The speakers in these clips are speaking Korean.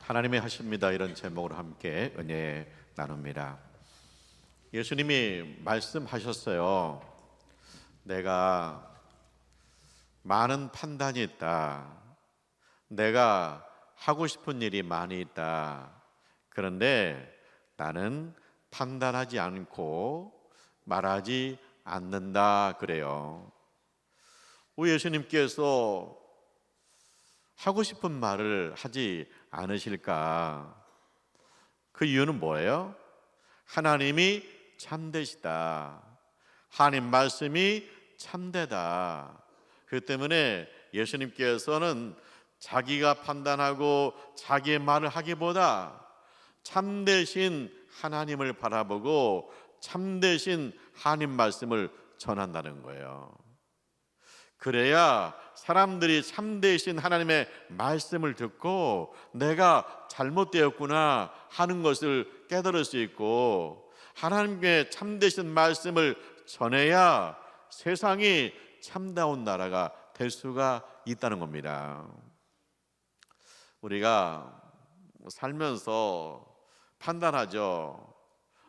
하나님이 하십니다. 이런 제목으로 함께 은혜 나눕니다. 예수님이 말씀하셨어요. 내가 많은 판단이 있다. 내가 하고 싶은 일이 많이 있다. 그런데 나는 판단하지 않고 말하지 않는다 그래요. 예수님께서 하고 싶은 말을 하지 않으실까? 그 이유는 뭐예요? 하나님이 참되시다. 하나님 말씀이 참되다. 그 때문에 예수님께서는 자기가 판단하고 자기의 말을 하기보다 참되신 하나님을 바라보고 참되신 하나님 말씀을 전한다는 거예요. 그래야 사람들이 참되신 하나님의 말씀을 듣고 내가 잘못되었구나 하는 것을 깨달을 수 있고, 하나님의 참되신 말씀을 전해야 세상이 참다운 나라가 될 수가 있다는 겁니다. 우리가 살면서 판단하죠.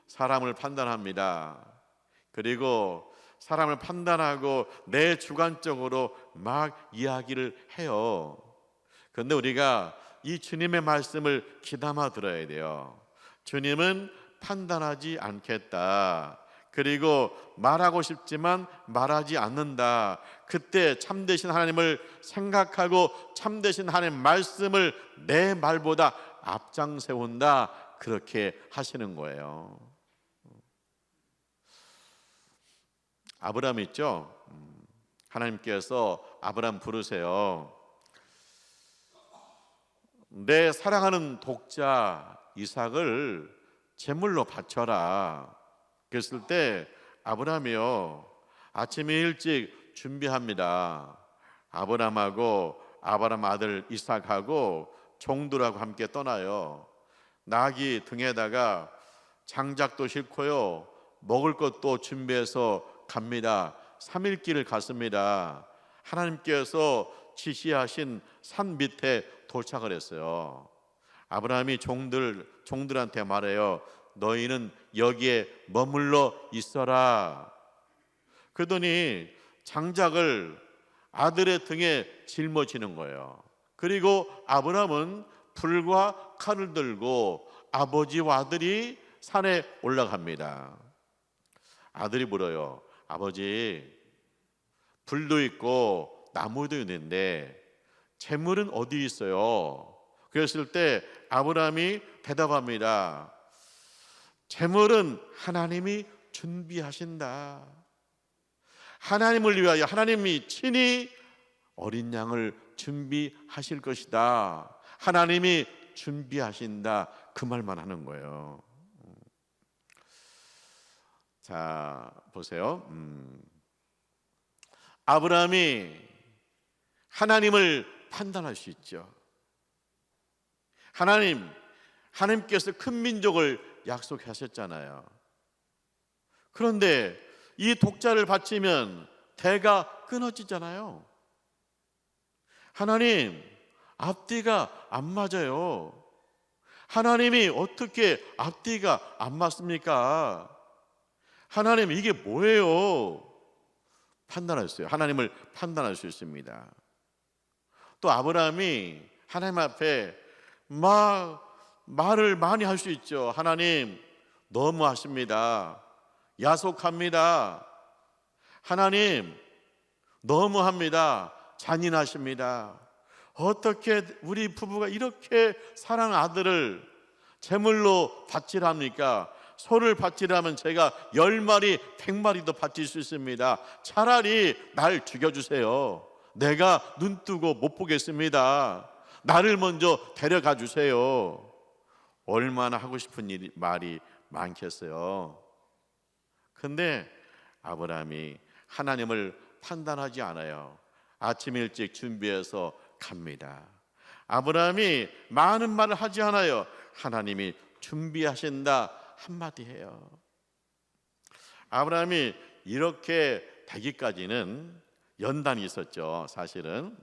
사람을 판단합니다. 그리고 사람을 판단하고 내 주관적으로 막 이야기를 해요. 그런데 우리가 이 주님의 말씀을 귀담아 들어야 돼요. 주님은 판단하지 않겠다. 그리고 말하고 싶지만 말하지 않는다. 그때 참되신 하나님을 생각하고 참되신 하나님의 말씀을 내 말보다 앞장 세운다. 그렇게 하시는 거예요. 아브라함 있죠? 하나님께서 아브라함 부르세요. 내 사랑하는 독자 이삭을 제물로 바쳐라. 그랬을 때 아브라함이요, 아침에 일찍 준비합니다. 아브라함하고 아브라함 아들 이삭하고 종들하고 함께 떠나요. 나귀 등에다가 장작도 싣고요, 먹을 것도 준비해서 갑니다. 3일 길을 갔습니다. 하나님께서 지시하신 산 밑에 도착을 했어요. 아브라함이 종들한테 말해요. 너희는 여기에 머물러 있어라. 그러더니 장작을 아들의 등에 짊어지는 거예요. 그리고 아브라함은 불과 칼을 들고 아버지와 아들이 산에 올라갑니다. 아들이 물어요. 아버지, 불도 있고 나무도 있는데 재물은 어디 있어요? 그랬을 때 아브라함이 대답합니다. 재물은 하나님이 준비하신다. 하나님을 위하여 하나님이 친히 어린 양을 준비하실 것이다. 하나님이 준비하신다. 그 말만 하는 거예요. 자, 보세요. 아브라함이 하나님을 판단할 수 있죠. 하나님께서 큰 민족을 약속하셨잖아요. 그런데 이 독자를 바치면 대가 끊어지잖아요. 하나님, 앞뒤가 안 맞아요. 하나님이 어떻게 앞뒤가 안 맞습니까? 하나님, 이게 뭐예요? 판단했어요. 하나님을 판단할 수 있습니다. 또 아브라함이 하나님 앞에 말을 많이 할 수 있죠. 하나님, 너무하십니다. 야속합니다. 하나님, 너무합니다. 잔인하십니다. 어떻게 우리 부부가 이렇게 사랑하는 아들을 제물로 바치랍니까? 소를 바치려면 제가 10마리, 100마리도 바칠 수 있습니다. 차라리 날 죽여주세요. 내가 눈 뜨고 못 보겠습니다. 나를 먼저 데려가 주세요. 얼마나 하고 싶은 말이 많겠어요. 근데 아브라함이 하나님을 판단하지 않아요. 아침 일찍 준비해서 갑니다. 아브라함이 많은 말을 하지 않아요. 하나님이 준비하신다 한마디 해요. 아브라함이 이렇게 되기까지는 연단이 있었죠. 사실은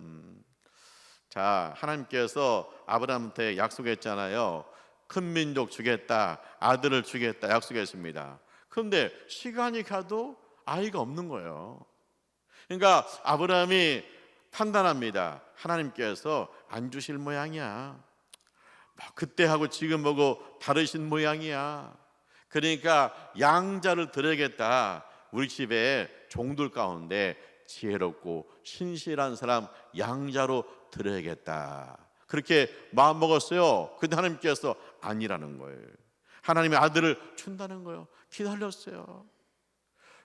자, 하나님께서 아브라함한테 약속했잖아요. 큰 민족 주겠다, 아들을 주겠다 약속했습니다. 그런데 시간이 가도 아이가 없는 거예요. 그러니까 아브라함이 판단합니다. 하나님께서 안 주실 모양이야. 그때하고 지금하고 다르신 모양이야. 그러니까 양자를 드려야겠다. 우리 집에 종들 가운데 지혜롭고 신실한 사람 양자로 드려야겠다. 그렇게 마음먹었어요. 근데 하나님께서 아니라는 거예요. 하나님의 아들을 준다는 거예요. 기다렸어요.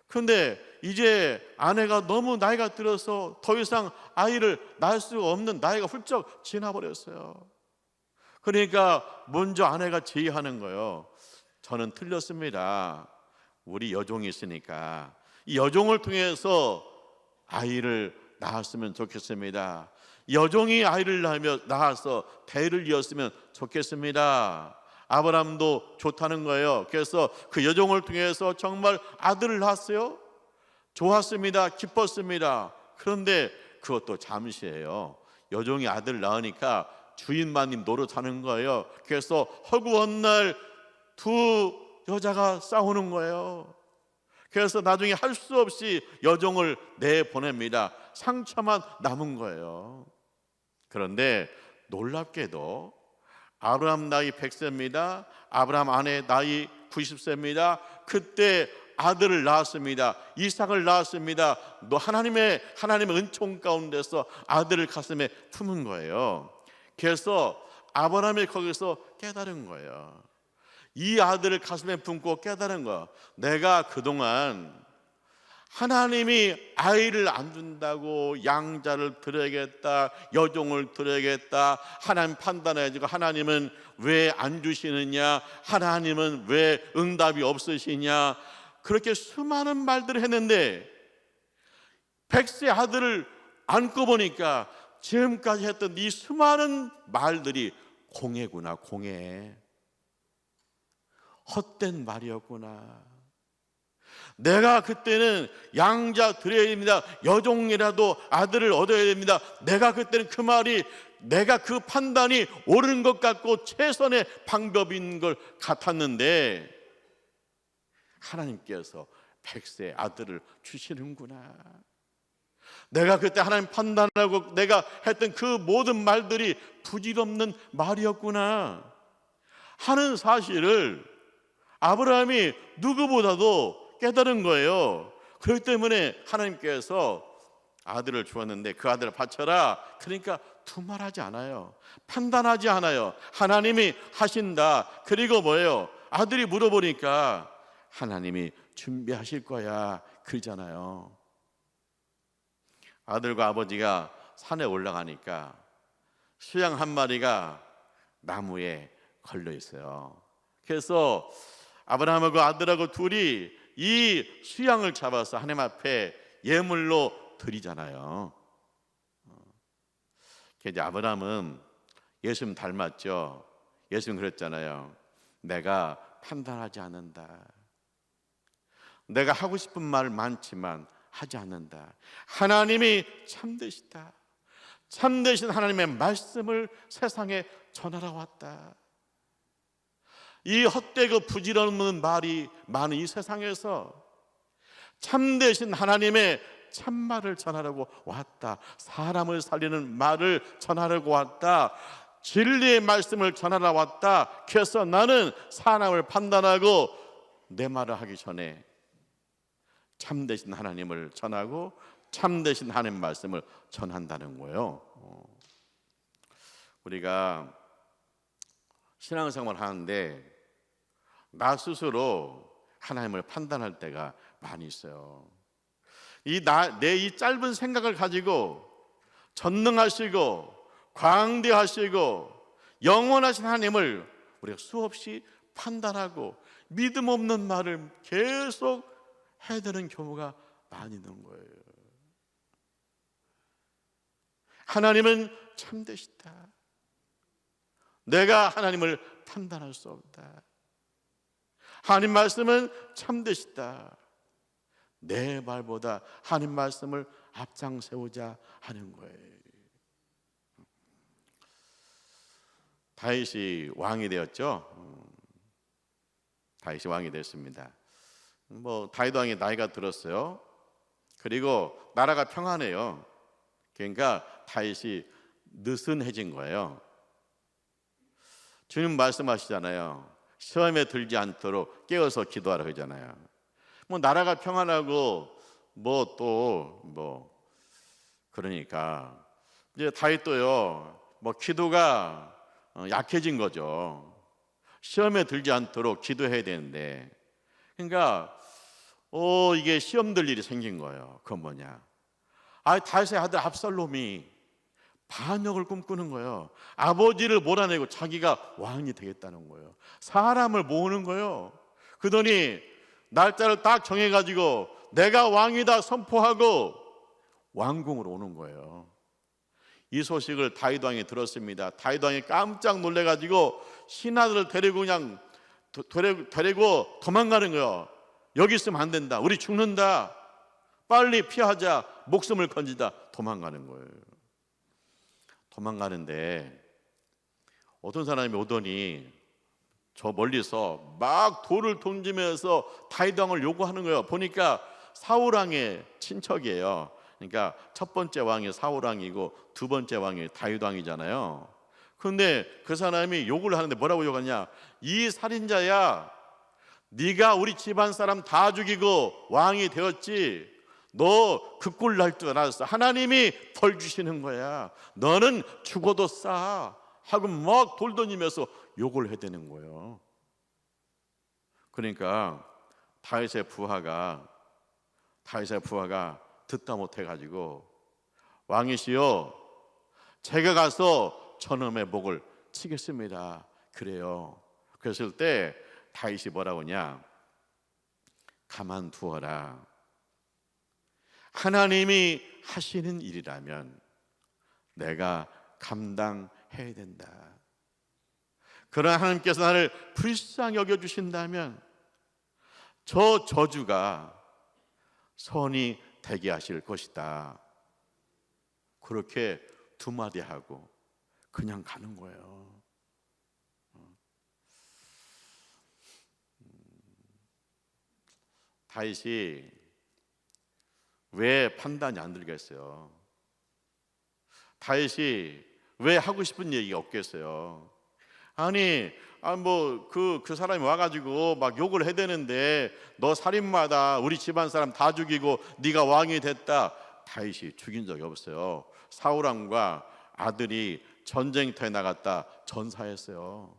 그런데 이제 아내가 너무 나이가 들어서 더 이상 아이를 낳을 수 없는 나이가 훌쩍 지나버렸어요. 그러니까 먼저 아내가 제의하는 거예요. 저는 틀렸습니다. 우리 여종이 있으니까 이 여종을 통해서 아이를 낳았으면 좋겠습니다. 여종이 아이를 낳아서 대를 이었으면 좋겠습니다. 아브라함도 좋다는 거예요. 그래서 그 여종을 통해서 정말 아들을 낳았어요. 좋았습니다. 기뻤습니다. 그런데 그것도 잠시예요. 여종이 아들을 낳으니까 주인만이 노릇하는 거예요. 그래서 허구한 날 두 여자가 싸우는 거예요. 그래서 나중에 할 수 없이 여종을 내보냅니다. 상처만 남은 거예요. 그런데 놀랍게도 아브라함 나이 100세입니다. 아브라함 아내 나이 90세입니다. 그때 아들을 낳았습니다. 이삭을 낳았습니다. 하나님의 은총 가운데서 아들을 가슴에 품은 거예요. 그래서 아브라함이 거기서 깨달은 거예요. 이 아들을 가슴에 품고 깨달은 거예요. 내가 그동안 하나님이 아이를 안 준다고 양자를 드려야겠다, 여종을 드려야겠다, 하나님 판단해가지고 하나님은 왜 안 주시느냐, 하나님은 왜 응답이 없으시냐, 그렇게 수많은 말들을 했는데 100세 아들을 안고 보니까 지금까지 했던 이 수많은 말들이 공예구나. 공예, 헛된 말이었구나. 내가 그때는 양자 드려야 됩니다, 여종이라도 아들을 얻어야 됩니다, 내가 그때는 그 말이, 내가 그 판단이 옳은 것 같고 최선의 방법인 걸 같았는데 하나님께서 100세 아들을 주시는구나. 내가 그때 하나님 판단하고 내가 했던 그 모든 말들이 부질없는 말이었구나 하는 사실을 아브라함이 누구보다도 깨달은 거예요. 그렇기 때문에 하나님께서 아들을 주었는데 그 아들을 바쳐라. 그러니까 두말하지 않아요. 판단하지 않아요. 하나님이 하신다. 그리고 뭐예요? 아들이 물어보니까 하나님이 준비하실 거야 그러잖아요. 아들과 아버지가 산에 올라가니까 수양 한 마리가 나무에 걸려 있어요. 그래서 아브라함하고 아들하고 둘이 이 수양을 잡아서 하나님 앞에 예물로 드리잖아요. 이제 아브라함은 예수님 닮았죠. 예수님 그랬잖아요. 내가 판단하지 않는다. 내가 하고 싶은 말 많지만 하지 않는다. 하나님이 참되시다. 참되신 하나님의 말씀을 세상에 전하러 왔다. 이 헛되고 부질없는 말이 많은 이 세상에서 참되신 하나님의 참말을 전하려고 왔다. 사람을 살리는 말을 전하려고 왔다. 진리의 말씀을 전하러 왔다. 그래서 나는 사람을 판단하고 내 말을 하기 전에 참되신 하나님을 전하고 참되신 하나님 말씀을 전한다는 거예요. 우리가 신앙생활 하는데 나 스스로 하나님을 판단할 때가 많이 있어요. 내 이 짧은 생각을 가지고 전능하시고 광대하시고 영원하신 하나님을 우리가 수없이 판단하고 믿음 없는 말을 계속 해야 되는 경우가 많이 있는 거예요. 하나님은 참되시다. 내가 하나님을 판단할 수 없다. 하나님 말씀은 참되시다. 내 말보다 하나님 말씀을 앞장 세우자 하는 거예요. 다윗이 왕이 되었죠. 다윗이 왕이 됐습니다. 다윗 왕이 나이가 들었어요. 그리고 나라가 평안해요. 그러니까 다윗이 느슨해진 거예요. 주님 말씀하시잖아요. 시험에 들지 않도록 깨어서 기도하라 그러잖아요. 나라가 평안하고 그러니까 이제 다윗도요. 기도가 약해진 거죠. 시험에 들지 않도록 기도해야 되는데, 그러니까 이게 시험 들 일이 생긴 거예요. 그건 뭐냐? 다윗의 아들 압살롬이 반역을 꿈꾸는 거예요. 아버지를 몰아내고 자기가 왕이 되겠다는 거예요. 사람을 모으는 거예요. 그러더니 날짜를 딱 정해가지고 내가 왕이다 선포하고 왕궁으로 오는 거예요. 이 소식을 다윗 왕이 들었습니다. 다윗 왕이 깜짝 놀래가지고 신하들을 데리고 그냥 데리고 도망가는 거예요. 여기 있으면 안 된다. 우리 죽는다. 빨리 피하자. 목숨을 건지다. 도망가는 거예요. 도망가는데 어떤 사람이 오더니 저 멀리서 막 돌을 던지면서 다윗 왕을 요구하는 거예요. 보니까 사울 왕의 친척이에요. 그러니까 첫 번째 왕이 사울 왕이고 두 번째 왕이 다윗 왕이잖아요. 그런데 그 사람이 욕을 하는데 뭐라고 욕하냐? 이 살인자야, 네가 우리 집안 사람 다 죽이고 왕이 되었지. 너 그 꼴 날 줄 알았어. 하나님이 벌 주시는 거야. 너는 죽어도 싸 하고 막 돌 던지면서 욕을 해대는 거예요. 그러니까 다윗의 부하가 듣다 못해가지고 왕이시여, 제가 가서 저놈의 목을 치겠습니다. 그래요. 그랬을 때 다윗이 뭐라고 하냐? 가만두어라. 하나님이 하시는 일이라면 내가 감당해야 된다. 그러나 하나님께서 나를 불쌍히 여겨주신다면 저 저주가 선이 되게 하실 것이다. 그렇게 두 마디 하고 그냥 가는 거예요. 다윗이 왜 판단이 안 들겠어요? 다윗이 왜 하고 싶은 얘기가 없겠어요? 아니, 그 사람이 와가지고 막 욕을 해대는데 너 살인마다, 우리 집안 사람 다 죽이고 네가 왕이 됐다. 다윗이 죽인 적이 없어요. 사울 왕과 아들이 전쟁터에 나갔다 전사했어요.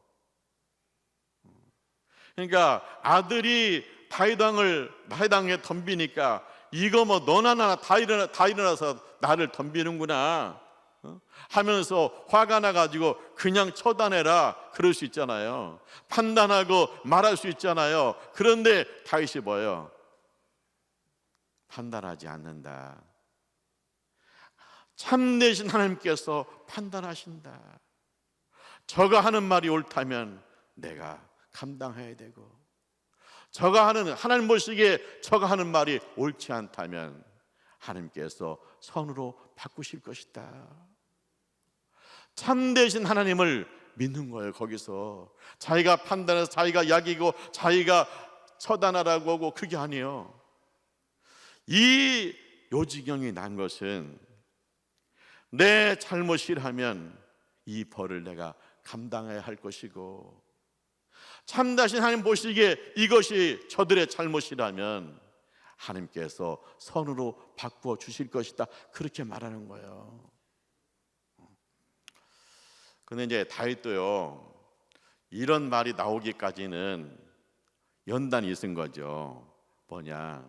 그러니까 아들이 다윗 왕에 덤비니까 이거 너나 다 일어나서 나를 덤비는구나 하면서 화가 나가지고 그냥 처단해라 그럴 수 있잖아요. 판단하고 말할 수 있잖아요. 그런데 다윗이 뭐예요? 판단하지 않는다. 참되신 하나님께서 판단하신다. 저가 하는 말이 옳다면 내가 감당해야 되고, 저가 하는, 하나님 보시기에 저가 하는 말이 옳지 않다면 하나님께서 선으로 바꾸실 것이다. 참되신 하나님을 믿는 거예요. 거기서 자기가 판단해서 자기가 약이고 자기가 처단하라고 하고 그게 아니에요. 이 요지경이 난 것은 내 잘못이라면 이 벌을 내가 감당해야 할 것이고, 참다신 하나님 보시기에 이것이 저들의 잘못이라면 하나님께서 선으로 바꾸어 주실 것이다. 그렇게 말하는 거예요. 근데 이제 다윗도요, 이런 말이 나오기까지는 연단이 있은 거죠. 뭐냐?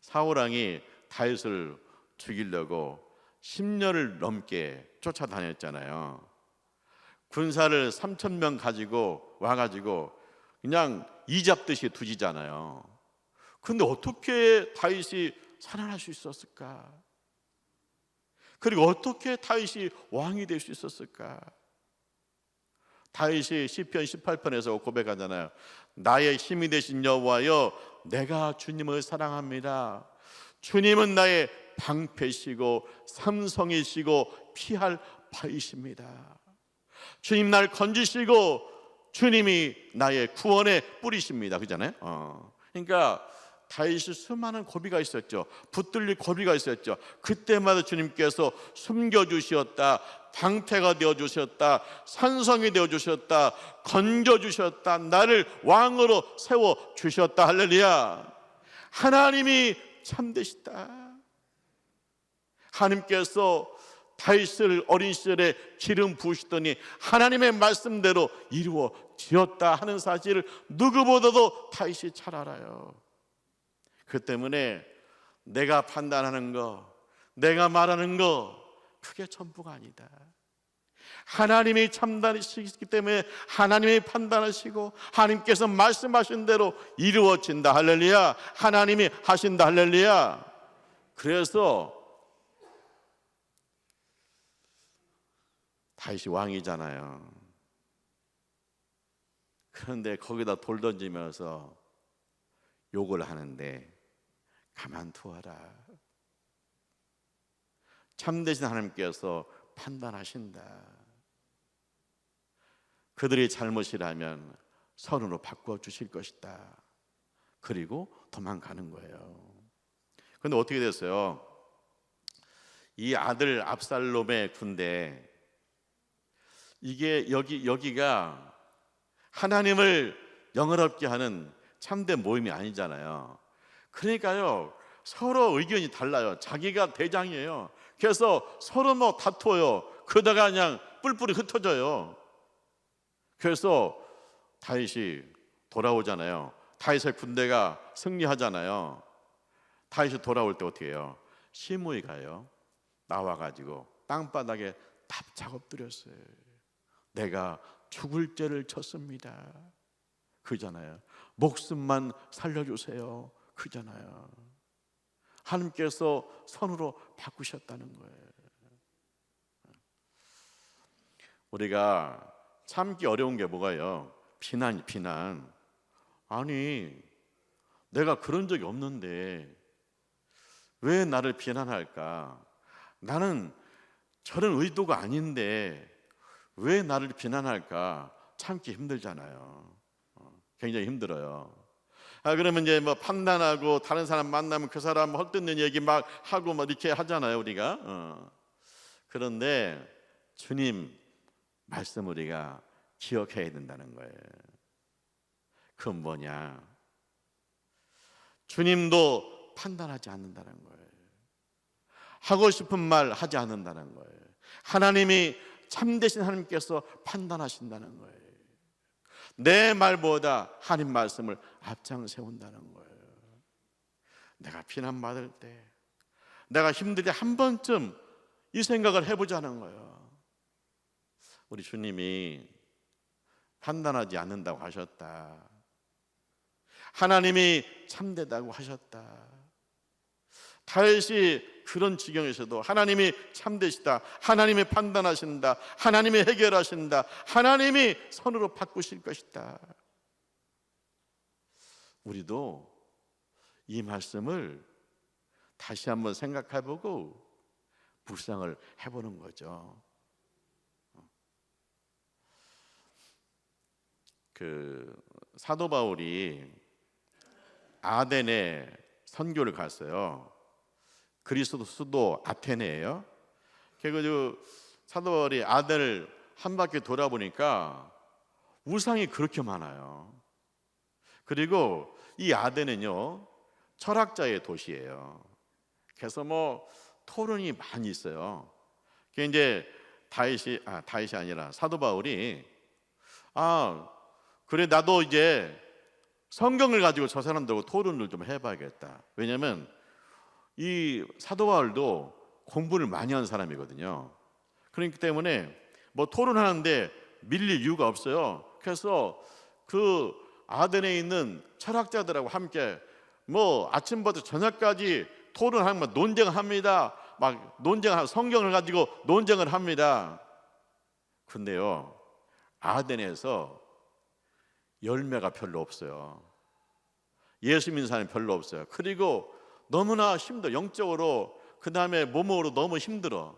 사울 왕이 다윗을 죽이려고 10년을 넘게 쫓아다녔잖아요. 군사를 3,000명 가지고 와가지고 그냥 이잡듯이 두지잖아요. 근데 어떻게 다윗이 살아날 수 있었을까? 그리고 어떻게 다윗이 왕이 될 수 있었을까? 다윗이 시편 18편에서 고백하잖아요. 나의 힘이 되신 여호와여, 내가 주님을 사랑합니다. 주님은 나의 방패시고 삼성이시고 피할 바위십니다. 주님 날 건지시고 주님이 나의 구원의 뿌리십니다. 그잖아요. 그러니까 다윗이 수많은 고비가 있었죠. 붙들릴 고비가 있었죠. 그때마다 주님께서 숨겨주셨다, 방패가 되어주셨다, 산성이 되어주셨다, 건져주셨다, 나를 왕으로 세워주셨다. 할렐루야. 하나님이 참되시다. 하나님께서 다윗을 어린 시절에 기름 부으시더니 하나님의 말씀대로 이루어지었다 하는 사실을 누구보다도 다윗이 잘 알아요. 그 때문에 내가 판단하는 거, 내가 말하는 거 그게 전부가 아니다. 하나님이 참단하시기 때문에 하나님이 판단하시고 하나님께서 말씀하신 대로 이루어진다. 할렐루야. 하나님이 하신다. 할렐루야. 그래서 다윗이 왕이잖아요. 그런데 거기다 돌 던지면서 욕을 하는데 가만두어라. 참되신 하나님께서 판단하신다. 그들이 잘못이라면 선으로 바꿔 주실 것이다. 그리고 도망가는 거예요. 그런데 어떻게 됐어요? 이 아들 압살롬의 군대, 이게 여기가 하나님을 영화롭게 하는 참된 모임이 아니잖아요. 그러니까요, 서로 의견이 달라요. 자기가 대장이에요. 그래서 서로 뭐 다투어요. 그러다가 그냥 뿔뿔이 흩어져요. 그래서 다윗이 돌아오잖아요. 다윗의 군대가 승리하잖아요. 다윗이 돌아올 때 어떻게 해요? 시므이 가요. 나와가지고 땅바닥에 납작 엎드렸어요. 내가 죽을 죄를 졌습니다. 그잖아요. 목숨만 살려주세요. 그잖아요. 하나님께서 선으로 바꾸셨다는 거예요. 우리가 참기 어려운 게 뭐가요? 비난. 아니, 내가 그런 적이 없는데 왜 나를 비난할까? 나는 저런 의도가 아닌데 왜 나를 비난할까? 참기 힘들잖아요. 굉장히 힘들어요. 그러면 이제 뭐 판단하고 다른 사람 만나면 그 사람 헛듣는 얘기 막 하고 막 이렇게 하잖아요, 우리가. 그런데 주님 말씀 우리가 기억해야 된다는 거예요. 그건 뭐냐? 주님도 판단하지 않는다는 거예요. 하고 싶은 말 하지 않는다는 거예요. 하나님이 참되신 하나님께서 판단하신다는 거예요. 내 말보다 하나님 말씀을 앞장 세운다는 거예요. 내가 비난받을 때, 내가 힘들 때 한 번쯤 이 생각을 해보자는 거예요. 우리 주님이 판단하지 않는다고 하셨다. 하나님이 참되다고 하셨다. 다윗이 그런 지경에서도 하나님이 참되시다, 하나님이 판단하신다, 하나님이 해결하신다, 하나님이 선으로 바꾸실 것이다. 우리도 이 말씀을 다시 한번 생각해보고 묵상을 해보는 거죠. 사도 바울이 아덴에 선교를 갔어요. 그리스도 수도 아테네예요. 그리고 사도 바울이 아덴을 한 바퀴 돌아보니까 우상이 그렇게 많아요. 그리고 이 아덴은요, 철학자의 도시예요. 그래서 뭐 토론이 많이 있어요. 그게 이제 다윗이 아니라 사도 바울이 그래 나도 이제 성경을 가지고 저 사람들하고 토론을 좀 해봐야겠다. 왜냐하면 이 사도 바울도 공부를 많이 한 사람이거든요. 그렇기 때문에 뭐 토론하는데 밀릴 이유가 없어요. 그래서 그 아덴에 있는 철학자들하고 함께 뭐 아침부터 저녁까지 토론하면 논쟁합니다. 성경을 가지고 논쟁을 합니다. 근데요, 아덴에서 열매가 별로 없어요. 예수 믿는 사람이 별로 없어요. 그리고 너무나 힘들어. 영적으로, 그 다음에 몸으로 너무 힘들어.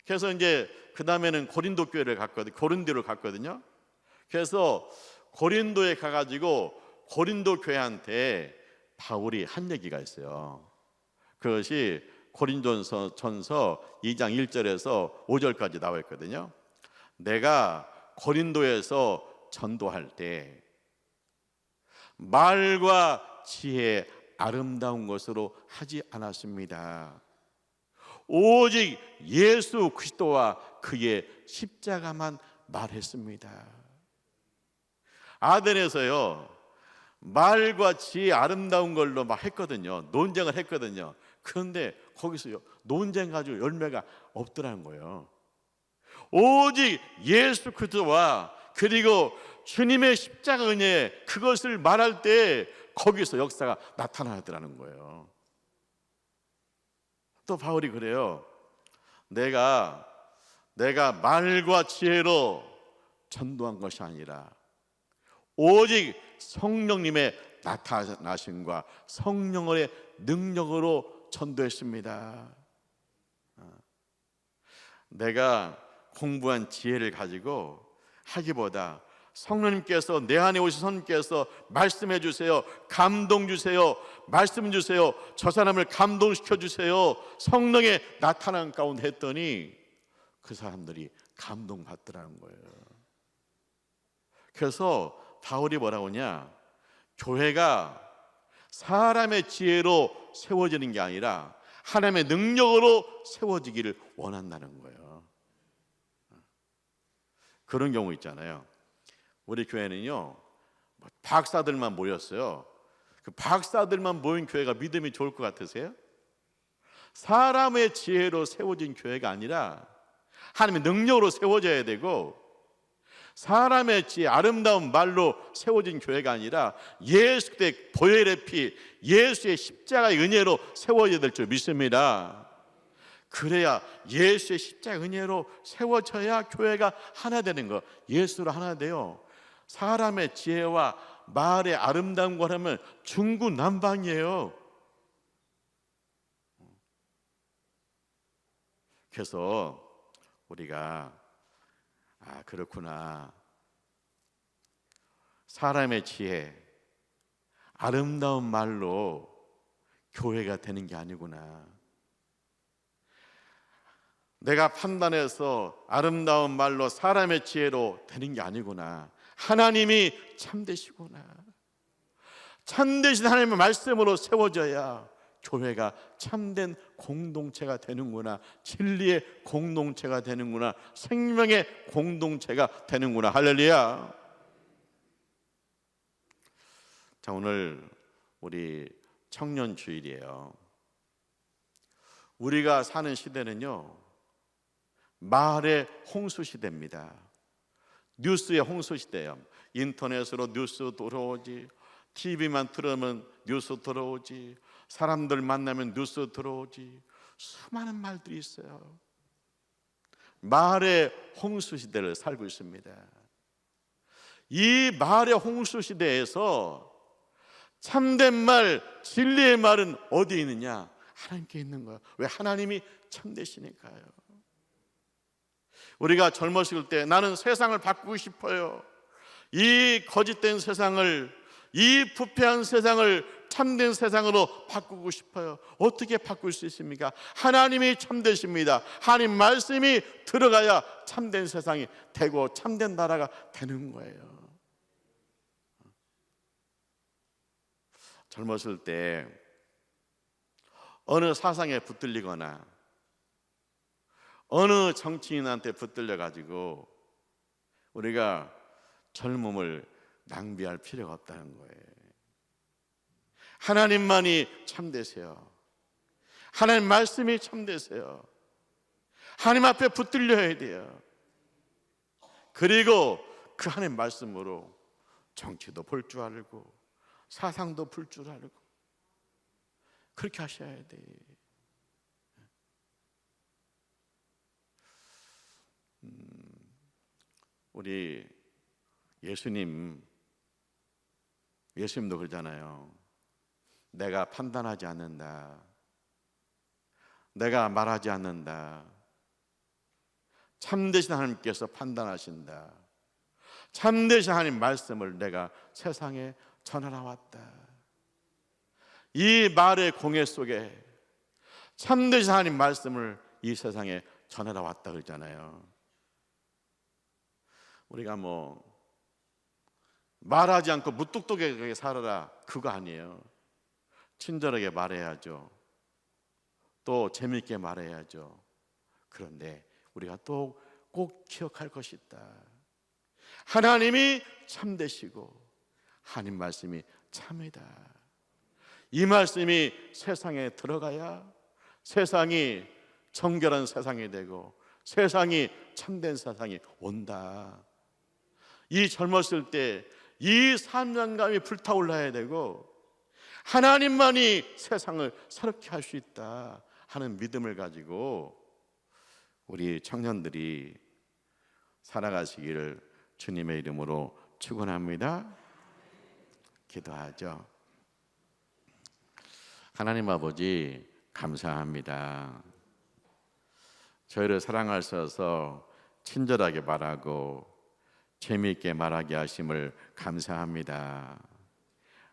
그래서 이제 그 다음에는 고린도 교회를 갔거든요. 고린도를 갔거든요. 그래서 고린도에 가가지고 고린도 교회한테 바울이 한 얘기가 있어요. 그것이 고린도전서 2장 1절에서 5절까지 나와 있거든요. 내가 고린도에서 전도할 때 말과 지혜 아름다운 것으로 하지 않았습니다. 오직 예수 그리스도와 그의 십자가만 말했습니다. 아덴에서요 말과 지혜 아름다운 걸로 막 했거든요. 논쟁을 했거든요. 그런데 거기서요 논쟁 가지고 열매가 없더라는 거예요. 오직 예수 그리스도와 그리고 주님의 십자가 은혜 그것을 말할 때 거기서 역사가 나타나더라는 거예요. 또 바울이 그래요. 내가 말과 지혜로 전도한 것이 아니라 오직 성령님의 나타나심과 성령의 능력으로 전도했습니다. 내가 공부한 지혜를 가지고 하기보다 성령님께서 내 안에 오신 성령님께서 말씀해 주세요. 감동 주세요. 말씀 주세요. 저 사람을 감동시켜 주세요. 성령의 나타난 가운데 했더니 그 사람들이 감동받더라는 거예요. 그래서 바울이 뭐라고 하냐, 교회가 사람의 지혜로 세워지는 게 아니라 하나님의 능력으로 세워지기를 원한다는 거예요. 그런 경우 있잖아요. 우리 교회는요 박사들만 모였어요. 그 박사들만 모인 교회가 믿음이 좋을 것 같으세요? 사람의 지혜로 세워진 교회가 아니라 하나님의 능력으로 세워져야 되고, 사람의 지혜 아름다운 말로 세워진 교회가 아니라 예수 그리스도의 보혈의 피 예수의 십자가의 은혜로 세워져야 될 줄 믿습니다. 그래야 예수의 십자가 은혜로 세워져야 교회가 하나 되는 거. 예수로 하나 돼요. 사람의 지혜와 말의 아름다운 걸 하면 중구난방이에요. 그래서 우리가 그렇구나, 사람의 지혜 아름다운 말로 교회가 되는 게 아니구나. 내가 판단해서 아름다운 말로 사람의 지혜로 되는 게 아니구나. 하나님이 참되시구나. 참되신 하나님의 말씀으로 세워져야 교회가 참된 공동체가 되는구나. 진리의 공동체가 되는구나. 생명의 공동체가 되는구나. 할렐루야. 자, 오늘 우리 청년 주일이에요. 우리가 사는 시대는요 말의 홍수 시대입니다. 뉴스의 홍수 시대예요. 인터넷으로 뉴스 들어오지, TV만 틀으면 뉴스 들어오지, 사람들 만나면 뉴스 들어오지, 수많은 말들이 있어요. 말의 홍수 시대를 살고 있습니다. 이 말의 홍수 시대에서 참된 말, 진리의 말은 어디에 있느냐? 하나님께 있는 거예요. 왜? 하나님이 참되시니까요. 우리가 젊었을 때 나는 세상을 바꾸고 싶어요. 이 거짓된 세상을, 이 부패한 세상을 참된 세상으로 바꾸고 싶어요. 어떻게 바꿀 수 있습니까? 하나님이 참되십니다. 하나님 말씀이 들어가야 참된 세상이 되고 참된 나라가 되는 거예요. 젊었을 때 어느 사상에 붙들리거나 어느 정치인한테 붙들려 가지고 우리가 젊음을 낭비할 필요가 없다는 거예요. 하나님만이 참되세요. 하나님 말씀이 참되세요. 하나님 앞에 붙들려야 돼요. 그리고 그 하나님 말씀으로 정치도 볼 줄 알고 사상도 볼 줄 알고 그렇게 하셔야 돼요. 우리 예수님도 그러잖아요. 내가 판단하지 않는다. 내가 말하지 않는다. 참되신 하나님께서 판단하신다. 참되신 하나님 말씀을 내가 세상에 전하러 왔다. 이 말의 공회 속에 참되신 하나님 말씀을 이 세상에 전하러 왔다 그러잖아요. 우리가 말하지 않고 무뚝뚝하게 살아라 그거 아니에요. 친절하게 말해야죠. 또 재미있게 말해야죠. 그런데 우리가 또 꼭 기억할 것이 있다. 하나님이 참되시고 하나님 말씀이 참이다. 이 말씀이 세상에 들어가야 세상이 정결한 세상이 되고 세상이 참된 세상이 온다. 이 젊었을 때 이 사명감이 불타올라야 되고 하나님만이 세상을 새롭게 할 수 있다 하는 믿음을 가지고 우리 청년들이 살아가시기를 주님의 이름으로 축원합니다. 기도하죠. 하나님 아버지 감사합니다. 저희를 사랑하셔서 친절하게 말하고 재미있게 말하게 하심을 감사합니다.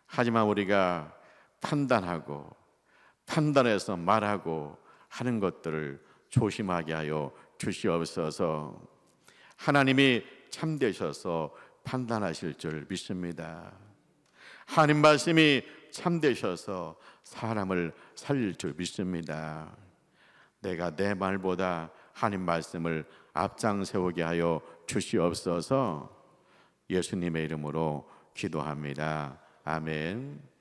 하지만 우리가 판단하고 판단해서 말하고 하는 것들을 조심하게 하여 주시옵소서. 하나님이 참되셔서 판단하실 줄 믿습니다. 하나님 말씀이 참되셔서 사람을 살릴 줄 믿습니다. 내가 내 말보다 하나님 말씀을 앞장세우게 하여 주시옵소서. 예수님의 이름으로 기도합니다. 아멘.